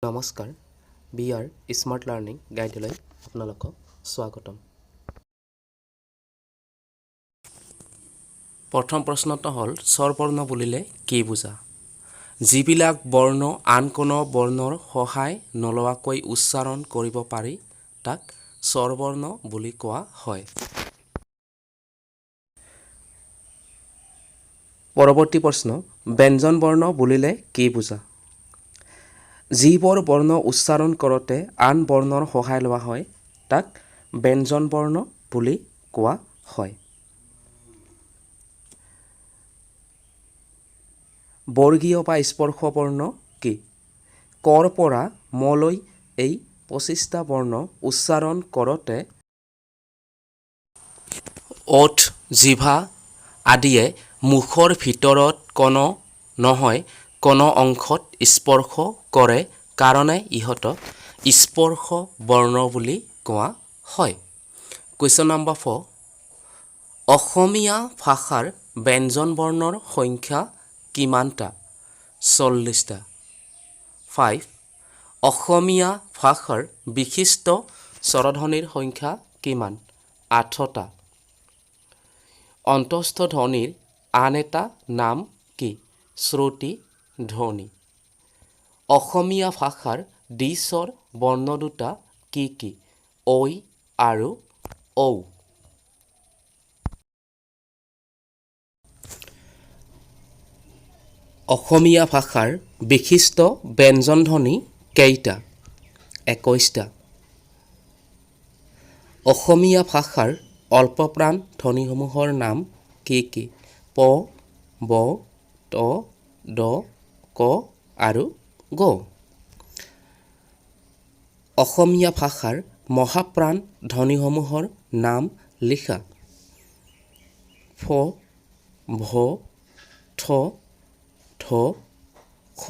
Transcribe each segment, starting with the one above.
নমস্কাৰ BR smart learning গাইডলৈ আপোনালোকক স্বাগতম। প্ৰথম প্ৰশ্নটো হ'ল স্বৰবৰ্ণ বুলিলে কি বুজা? যিবিলাক বৰ্ণ আন কোনো বৰ্ণৰ সহায় নলোৱাকৈ উচ্চাৰণ কৰিব পাৰি তাক স্বৰবৰ্ণ বুলি কোৱা হয়। পৰৱৰ্তী প্ৰশ্ন ব্যঞ্জন বৰ্ণ বুলিলে কি বুজা? যিবোৰ বৰ্ণ উচ্চাৰণ কৰোঁতে আন বৰ্ণৰ সহায় লোৱা হয় তাক ব্যঞ্জন বৰ্ণ বুলি কোৱা হয়। বৰ্গীয় বা স্পৰ্শ বৰ্ণ কি? কৰ পৰা মলৈ এই 25টা বৰ্ণ উচ্চাৰণ কৰোঁতে ওঠ, জিভা আদিয়ে মুখৰ ভিতৰত কোনো নহয় কোনো অংশত স্পৰ্শ কৰে কাৰণে ইহঁতক স্পৰ্শ বৰ্ণ বুলি কোৱা হয়। কুৱেশ্যন নম্বৰ 4 অসমীয়া ভাষাৰ ব্যঞ্জন বৰ্ণৰ সংখ্যা কিমানটা? 40টা। 5 অসমীয়া ভাষাৰ বিশিষ্ট স্বৰধ্বনিৰ সংখ্যা কিমান? 8টা। অন্তস্থ ধ্বনিৰ আন এটা নাম কি? শ্ৰুতি ধ্বনি। অসমীয়া ভাষাৰ দ্বিস্বৰ বৰ্ণ দুটা কি কি? ঐ আৰু ঔ। অসমীয়া ভাষাৰ বিশিষ্ট ব্যঞ্জন ধ্বনি কেইটা? 21টা। অসমীয়া ভাষাৰ অল্পপ্ৰাণ ধ্বনিসমূহৰ নাম কি কি? প, ব, ত, দ, ক আৰু গ। অসমীয়া ভাষাৰ মহাপ্ৰাণ ধ্বনিসমূহৰ নাম লিখা। ফ, ভ, থ, থ, খ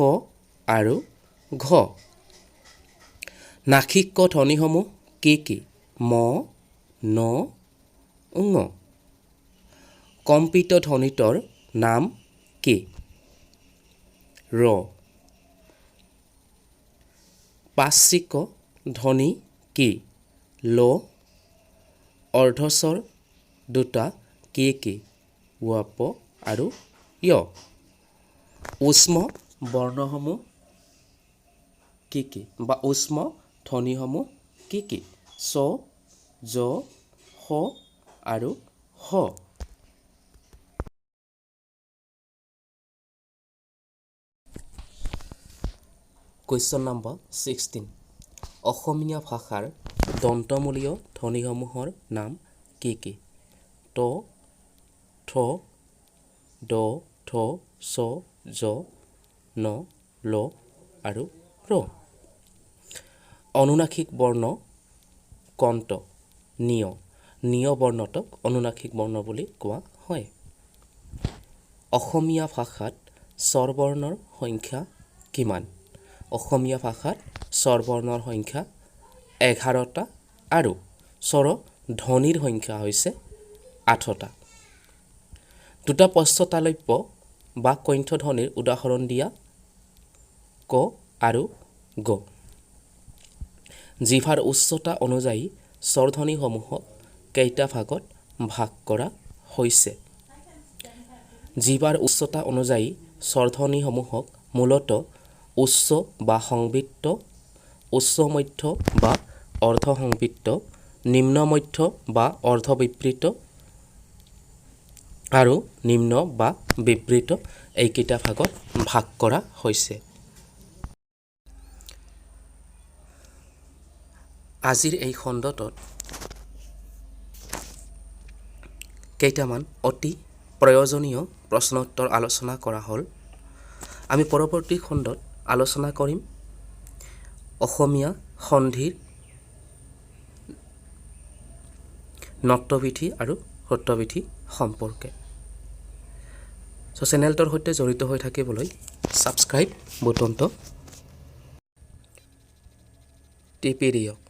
আৰু ঘ। নাসিক্য ধ্বনিসমূহ কি কি? ম, ন, ঙ। কম্পিত ধ্বনিটোৰ নাম কি? ৰ। পাশ্চিক ধ্বনি কি? ল। অৰ্ধস্বৰ দুটা কি কি? ৱ, প আৰু য়। উষ্ম বৰ্ণসমূহ কি কি? বা উষ্ম ধ্বনিসমূহ কি কি? চ, জ, স আৰু হ। কুৱেশ্যন নম্বৰ 16 অসমীয়া ভাষাৰ দন্তমূলীয় ধ্বনিসমূহৰ নাম কি কি? ত, থ, দ, ধ, চ, জ, ন, ল আৰু ৰ। অনুনাসিক বৰ্ণ কোনটো? ঞ। ঞ বৰ্ণটোক অনুনাসিক বৰ্ণ বুলি কোৱা হয়। অসমীয়া ভাষাত স্বৰবৰ্ণৰ সংখ্যা কিমান? অসমীয়া ভাষাত স্বৰবৰ্ণৰ সংখ্যা 11টা আৰু স্বৰ ধ্বনিৰ সংখ্যা হৈছে 8টা। দুটা পশ্চতালব্য বা কণ্ঠ ধ্বনিৰ উদাহৰণ দিয়া ক আৰু গ। জিভাৰ উচ্চতা অনুযায়ী স্বৰধ্বনিসমূহক কেইটা ভাগত ভাগ কৰা হৈছে? জিভাৰ উচ্চতা অনুযায়ী স্বৰধ্বনিসমূহক মূলতঃ উচ্চ বা সংবৃত্ত, উচ্চ মধ্য বা অৰ্ধ সংবৃত্ত, নিম্ন মধ্য বা অৰ্ধ বিবৃত আৰু নিম্ন বা বিবৃত এইকেইটা ভাগত ভাগ কৰা হৈছে। আজিৰ এই খণ্ডটোত কেইটামান অতি প্ৰয়োজনীয় প্ৰশ্ন উত্তৰ আলোচনা কৰা হ'ল। আমি পৰৱৰ্তী খণ্ডত আলোচনা কৰিম অসমীয়া সন্ধিৰ নট্যবিধি আৰু সূত্ৰবিধি সম্পৰ্কে। চেনেলটোৰ সৈতে জড়িত হৈ থাকিবলৈ ছাবস্ক্ৰাইব বুটনটো টিপি দিয়ক।